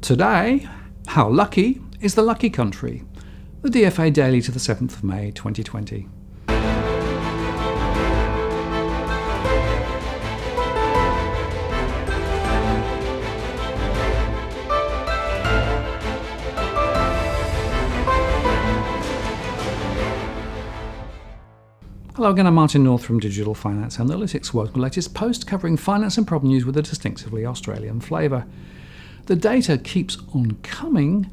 Today, how lucky is the lucky country? The DFA Daily to the 7th of May 2020. Hello again, I'm Martin North from Digital Finance Analytics. Welcome to the latest post covering finance and problem news with a distinctively Australian flavour. The data keeps on coming,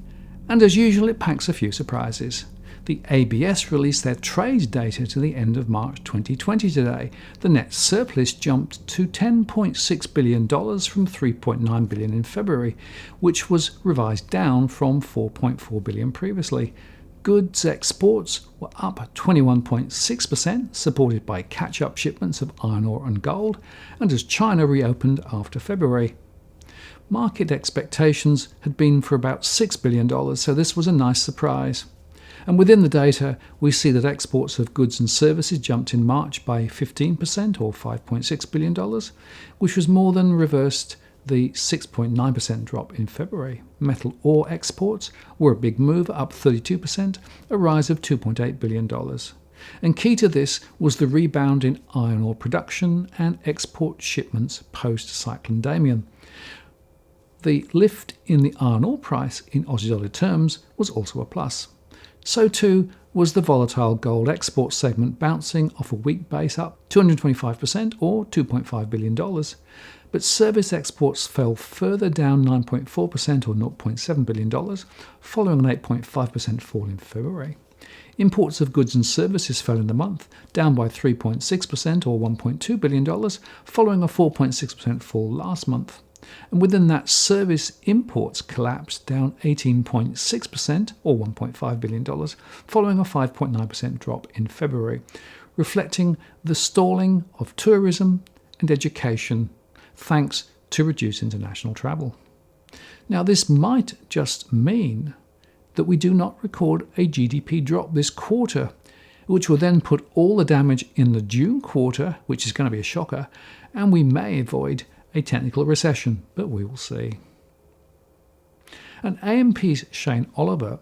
and as usual it packs a few surprises. The ABS released their trade data to the end of March 2020 today. The net surplus jumped to $10.6 billion from $3.9 billion in February, which was revised down from $4.4 billion previously. Goods exports were up 21.6%, supported by catch-up shipments of iron ore and gold, and as China reopened after February. Market expectations had been for about $6 billion, so this was a nice surprise. And within the data, we see that exports of goods and services jumped in March by 15%, or $5.6 billion, which was more than reversed the 6.9% drop in February. Metal ore exports were a big move, up 32%, a rise of $2.8 billion. And key to this was the rebound in iron ore production and export shipments post-Cyclone Damien. The lift in the iron ore price in Aussie dollar terms was also a plus. So too was the volatile gold export segment, bouncing off a weak base, up 225% or $2.5 billion. But service exports fell further, down 9.4% or $0.7 billion, following an 8.5% fall in February. Imports of goods and services fell in the month, down by 3.6% or $1.2 billion, following a 4.6% fall last month. And within that, service imports collapsed, down 18.6% or $1.5 billion, following a 5.9% drop in February, reflecting the stalling of tourism and education thanks to reduced international travel. Now, this might just mean that we do not record a GDP drop this quarter, which will then put all the damage in the June quarter, which is going to be a shocker, and we may avoid a technical recession, but we will see. And AMP's Shane Oliver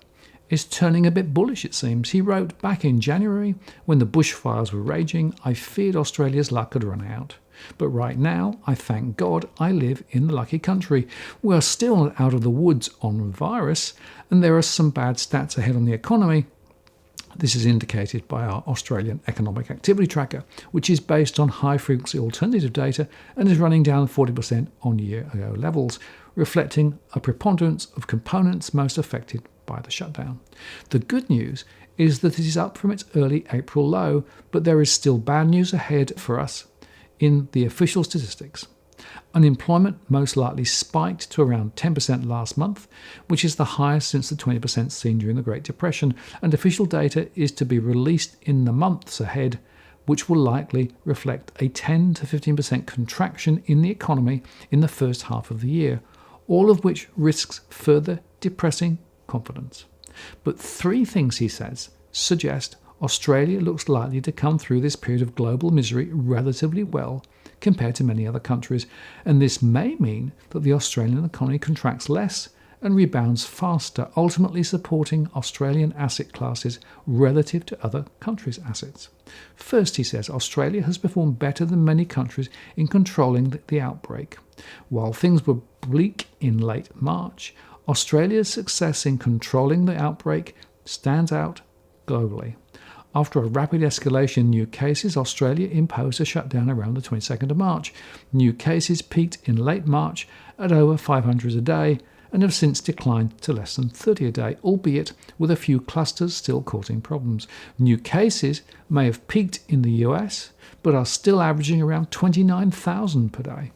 is turning a bit bullish, it seems. He wrote back in January, when the bushfires were raging, I feared Australia's luck had run out. But right now, I thank God I live in the lucky country. We are still not out of the woods on the virus, and there are some bad stats ahead on the economy. This is indicated by our Australian Economic Activity Tracker, which is based on high-frequency alternative data and is running down 40% on year-ago levels, reflecting a preponderance of components most affected by the shutdown. The good news is that it is up from its early April low, but there is still bad news ahead for us in the official statistics. Unemployment most likely spiked to around 10% last month, which is the highest since the 20% seen during the Great Depression, and official data is to be released in the months ahead, which will likely reflect a 10 to 15% contraction in the economy in the first half of the year, all of which risks further depressing confidence. But three things, he says, suggest Australia looks likely to come through this period of global misery relatively well compared to many other countries, and this may mean that the Australian economy contracts less and rebounds faster, ultimately supporting Australian asset classes relative to other countries' assets. First, he says, Australia has performed better than many countries in controlling the outbreak. While things were bleak in late March, Australia's success in controlling the outbreak stands out globally. After a rapid escalation in new cases, Australia imposed a shutdown around the 22nd of March. New cases peaked in late March at over 500 a day and have since declined to less than 30 a day, albeit with a few clusters still causing problems. New cases may have peaked in the US, but are still averaging around 29,000 per day.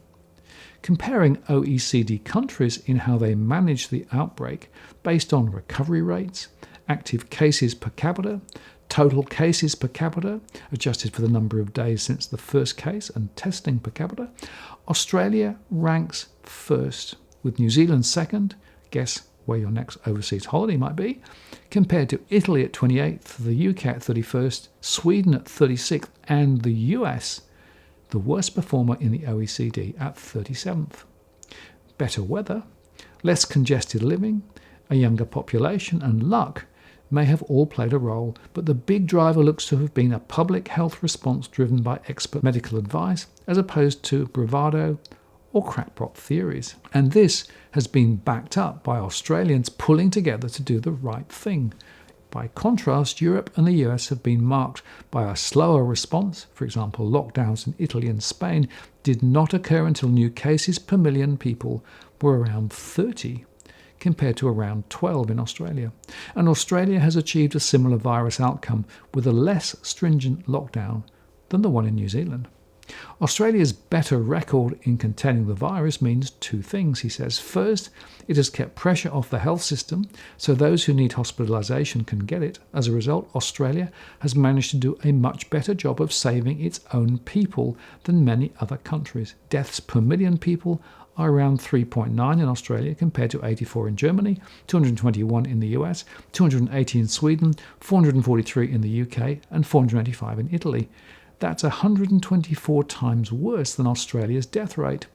Comparing OECD countries in how they manage the outbreak based on recovery rates, active cases per capita, total cases per capita, adjusted for the number of days since the first case, and testing per capita, Australia ranks first, with New Zealand second, guess where your next overseas holiday might be, compared to Italy at 28th, the UK at 31st, Sweden at 36th, and the US, the worst performer in the OECD, at 37th. Better weather Less congested living, a younger population, and luck may have all played a role, but the big driver looks to have been a public health response driven by expert medical advice as opposed to bravado or crackpot theories. And this has been backed up by Australians pulling together to do the right thing. By contrast, Europe and the US have been marked by a slower response. For example, lockdowns in Italy and Spain did not occur until new cases per million people were around 30, compared to around 12 in Australia. And Australia has achieved a similar virus outcome with a less stringent lockdown than the one in New Zealand. Australia's better record in containing the virus means two things, he says. First, it has kept pressure off the health system, so those who need hospitalisation can get it. As a result, Australia has managed to do a much better job of saving its own people than many other countries. Deaths per million people are around 3.9 in Australia compared to 84 in Germany, 221 in the US, 280 in Sweden, 443 in the UK, and 485 in Italy. That's 124 times worse than Australia's death rate.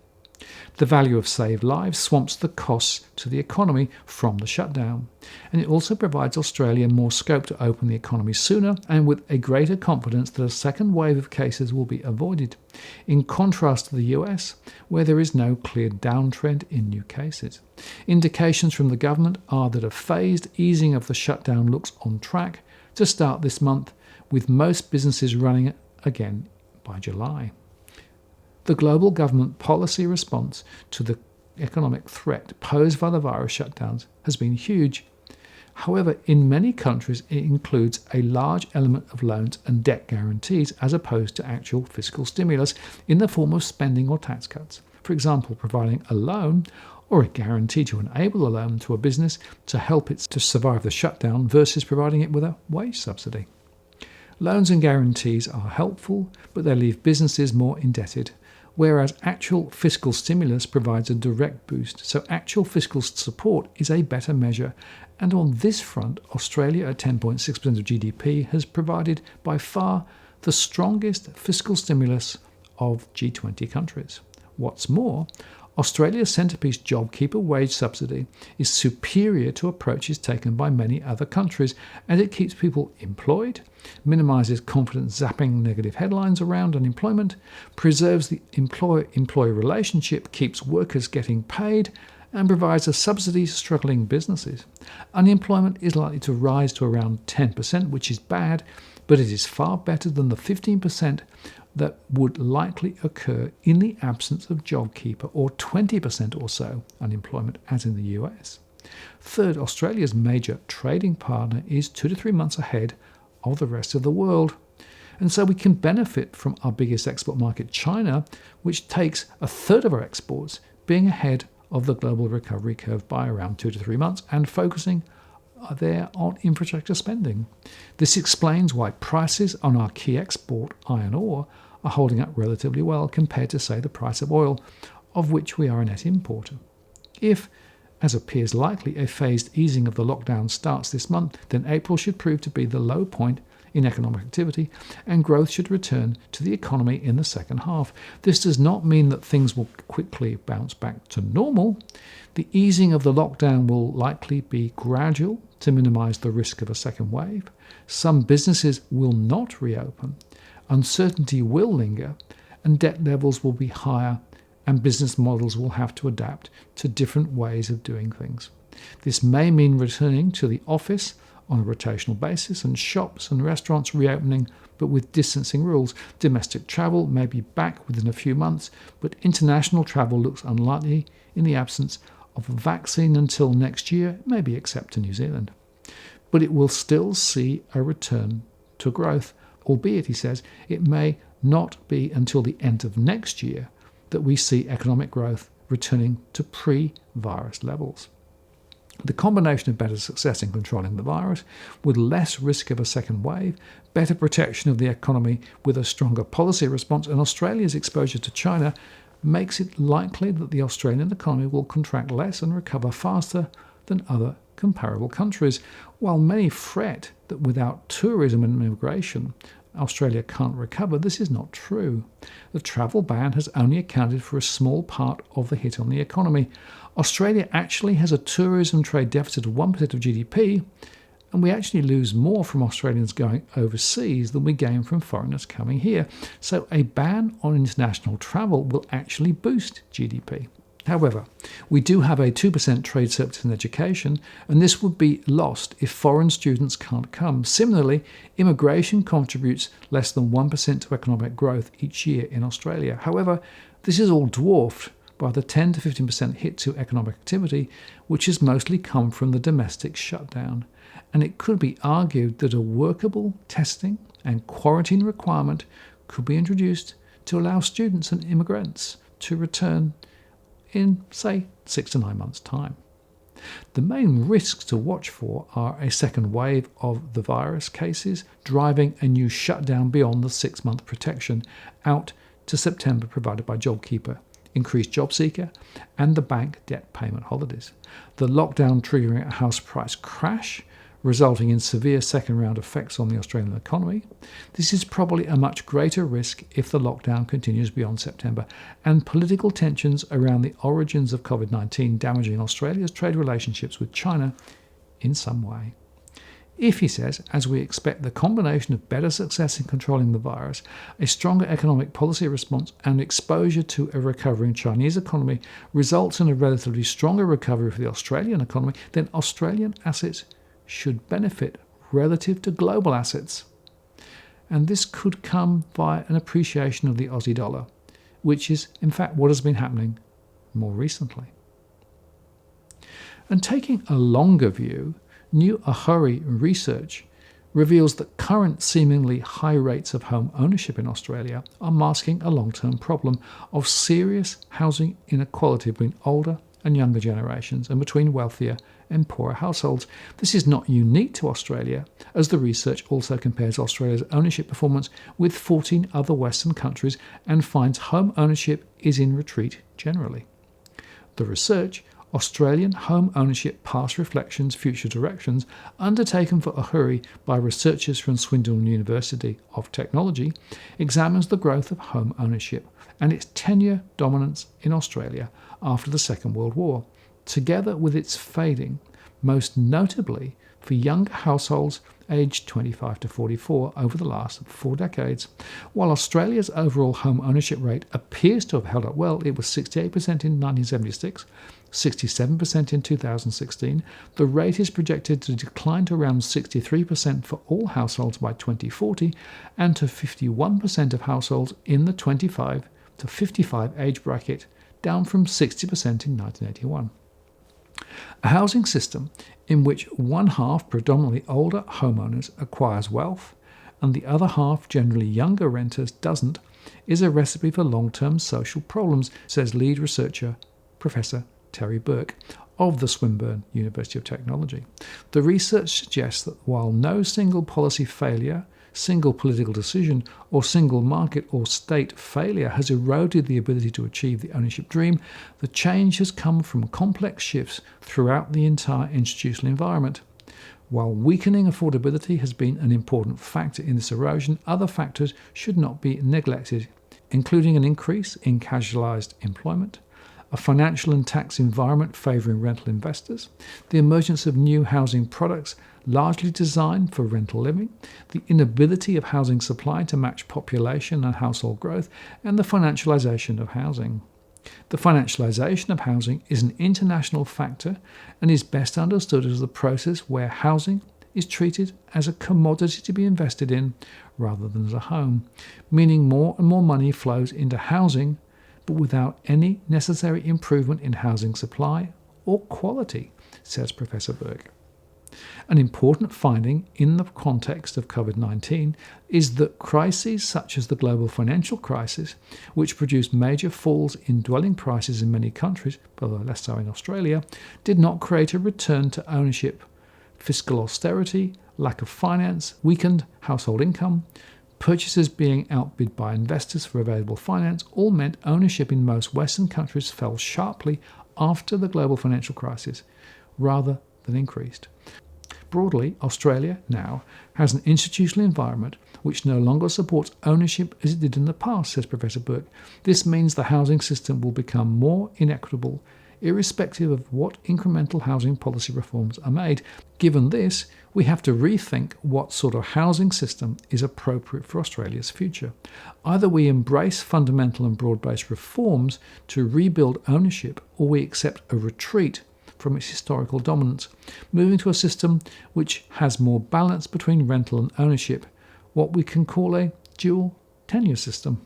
The value of saved lives swamps the costs to the economy from the shutdown. And it also provides Australia more scope to open the economy sooner and with a greater confidence that a second wave of cases will be avoided, in contrast to the US, where there is no clear downtrend in new cases. Indications from the government are that a phased easing of the shutdown looks on track to start this month, with most businesses running again by July. The global government policy response to the economic threat posed by the virus shutdowns has been huge. However, in many countries it includes a large element of loans and debt guarantees as opposed to actual fiscal stimulus in the form of spending or tax cuts. For example, providing a loan or a guarantee to enable a loan to a business to help it to survive the shutdown versus providing it with a wage subsidy. Loans and guarantees are helpful, but they leave businesses more indebted, whereas actual fiscal stimulus provides a direct boost. So actual fiscal support is a better measure. And on this front, Australia at 10.6% of GDP has provided by far the strongest fiscal stimulus of G20 countries. What's more, Australia's centrepiece JobKeeper wage subsidy is superior to approaches taken by many other countries, and it keeps people employed, minimises confidence zapping negative headlines around unemployment, preserves the employer-employee relationship, keeps workers getting paid, and provides a subsidy to struggling businesses. Unemployment is likely to rise to around 10%, which is bad, but it is far better than the 15% that would likely occur in the absence of JobKeeper, or 20% or so unemployment, as in the US. Third, Australia's major trading partner is 2 to 3 months ahead of the rest of the world. And so we can benefit from our biggest export market, China, which takes a third of our exports, being ahead of the global recovery curve by around 2 to 3 months and focusing there on infrastructure spending. This explains why prices on our key export, iron ore, are holding up relatively well compared to, say, the price of oil, of which we are a net importer. If, as appears likely, a phased easing of the lockdown starts this month, then April should prove to be the low point in economic activity, and growth should return to the economy in the second half. This does not mean that things will quickly bounce back to normal. The easing of the lockdown will likely be gradual to minimise the risk of a second wave. Some businesses will not reopen. Uncertainty will linger, and debt levels will be higher, and business models will have to adapt to different ways of doing things. This may mean returning to the office on a rotational basis and shops and restaurants reopening, but with distancing rules. Domestic travel may be back within a few months, but international travel looks unlikely in the absence of a vaccine until next year, maybe except to New Zealand. But it will still see a return to growth, albeit, he says, it may not be until the end of next year that we see economic growth returning to pre-virus levels. The combination of better success in controlling the virus, with less risk of a second wave, better protection of the economy with a stronger policy response, and Australia's exposure to China makes it likely that the Australian economy will contract less and recover faster than other comparable countries. While many fret that without tourism and immigration, Australia can't recover, this is not true. The travel ban has only accounted for a small part of the hit on the economy. Australia actually has a tourism trade deficit of 1% of GDP, and we actually lose more from Australians going overseas than we gain from foreigners coming here. So a ban on international travel will actually boost GDP. However, we do have a 2% trade surplus in education, and this would be lost if foreign students can't come. Similarly, immigration contributes less than 1% to economic growth each year in Australia. However, this is all dwarfed by the 10 to 15% hit to economic activity, which has mostly come from the domestic shutdown. And it could be argued that a workable testing and quarantine requirement could be introduced to allow students and immigrants to return in, say, 6 to 9 months' time. The main risks to watch for are a second wave of the virus cases, driving a new shutdown beyond the 6-month protection out to September provided by JobKeeper, increased job seeker, and the bank debt payment holidays. The lockdown triggering a house price crash, resulting in severe second-round effects on the Australian economy. This is probably a much greater risk if the lockdown continues beyond September, and political tensions around the origins of COVID-19 damaging Australia's trade relationships with China in some way. If, he says, as we expect the combination of better success in controlling the virus, a stronger economic policy response, and exposure to a recovering Chinese economy results in a relatively stronger recovery for the Australian economy, then Australian assets should benefit relative to global assets. And this could come via an appreciation of the Aussie dollar, which is in fact what has been happening more recently. And taking a longer view, new Ahuri research reveals that current seemingly high rates of home ownership in Australia are masking a long-term problem of serious housing inequality between older and younger generations and between wealthier and poorer households. This is not unique to Australia, as the research also compares Australia's ownership performance with 14 other Western countries and finds home ownership is in retreat generally. The research, Australian Home Ownership Past Reflections, Future Directions, undertaken for Ahuri by researchers from Swindon University of Technology, examines the growth of home ownership and its tenure dominance in Australia after the Second World War, together with its fading, most notably for younger households aged 25 to 44 over the last 4 decades. While Australia's overall home ownership rate appears to have held up well, it was 68% in 1976, 67% in 2016, the rate is projected to decline to around 63% for all households by 2040 and to 51% of households in the 25 to 55 age bracket, down from 60% in 1981. A housing system in which one half, predominantly older homeowners, acquires wealth and the other half, generally younger renters, doesn't, is a recipe for long-term social problems, says lead researcher Professor Terry Burke of the Swinburne University of Technology. The research suggests that while no single policy failure, single political decision, or single market or state failure has eroded the ability to achieve the ownership dream, the change has come from complex shifts throughout the entire institutional environment. While weakening affordability has been an important factor in this erosion, other factors should not be neglected, including an increase in casualised employment, a financial and tax environment favouring rental investors, the emergence of new housing products largely designed for rental living, the inability of housing supply to match population and household growth, and the financialisation of housing. The financialisation of housing is an international factor and is best understood as the process where housing is treated as a commodity to be invested in rather than as a home, meaning more and more money flows into housing but without any necessary improvement in housing supply or quality, says Professor Burke. An important finding in the context of COVID-19 is that crises such as the global financial crisis, which produced major falls in dwelling prices in many countries, although less so in Australia, did not create a return to ownership. Fiscal austerity, lack of finance, weakened household income, purchases being outbid by investors for available finance all meant ownership in most Western countries fell sharply after the global financial crisis, rather than increased. Broadly, Australia now has an institutional environment which no longer supports ownership as it did in the past, says Professor Burke. This means the housing system will become more inequitable, irrespective of what incremental housing policy reforms are made. Given this, we have to rethink what sort of housing system is appropriate for Australia's future. Either we embrace fundamental and broad-based reforms to rebuild ownership, or we accept a retreat from its historical dominance, moving to a system which has more balance between rental and ownership, what we can call a dual tenure system.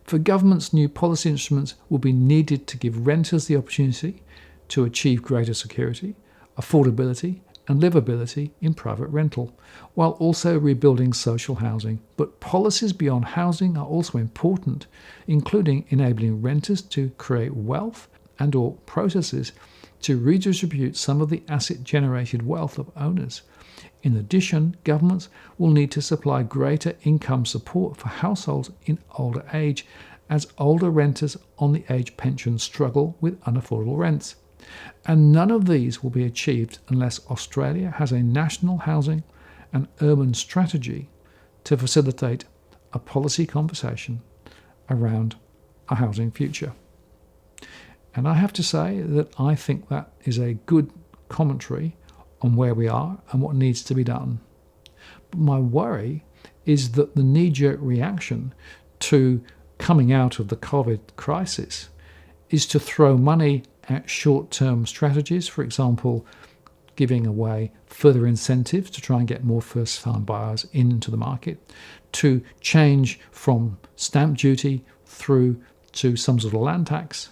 For governments, new policy instruments will be needed to give renters the opportunity to achieve greater security, affordability and livability in private rental, while also rebuilding social housing. But policies beyond housing are also important, including enabling renters to create wealth and/or processes to redistribute some of the asset-generated wealth of owners. In addition, governments will need to supply greater income support for households in older age, as older renters on the age pension struggle with unaffordable rents. And none of these will be achieved unless Australia has a national housing and urban strategy to facilitate a policy conversation around a housing future. And I have to say that I think that is a good commentary on where we are and what needs to be done. But my worry is that the knee-jerk reaction to coming out of the COVID crisis is to throw money at short-term strategies, for example, giving away further incentives to try and get more first-time buyers into the market, to change from stamp duty through to some sort of land tax,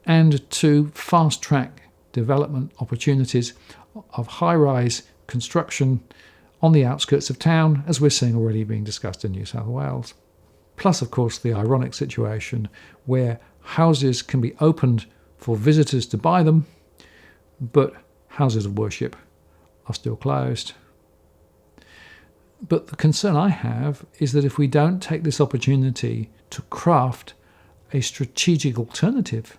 and to fast-track development opportunities of high-rise construction on the outskirts of town, as we're seeing already being discussed in New South Wales. Plus, of course, the ironic situation where houses can be opened for visitors to buy them, but houses of worship are still closed. But the concern I have is that if we don't take this opportunity to craft a strategic alternative,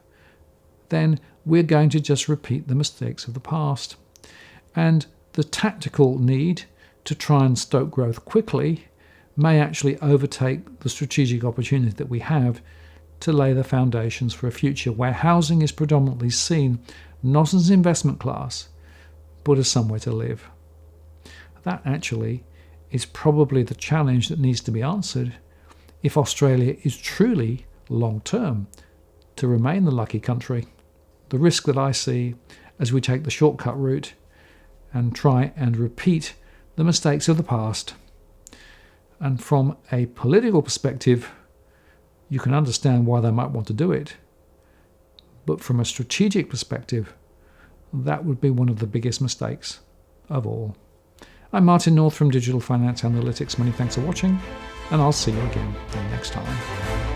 then we're going to just repeat the mistakes of the past. And the tactical need to try and stoke growth quickly may actually overtake the strategic opportunity that we have to lay the foundations for a future where housing is predominantly seen not as an investment class, but as somewhere to live. That actually is probably the challenge that needs to be answered if Australia is truly long-term to remain the lucky country. The risk that I see as we take the shortcut route and try and repeat the mistakes of the past. And from a political perspective, you can understand why they might want to do it. But from a strategic perspective, that would be one of the biggest mistakes of all. I'm Martin North from Digital Finance Analytics. Many thanks for watching, and I'll see you again next time.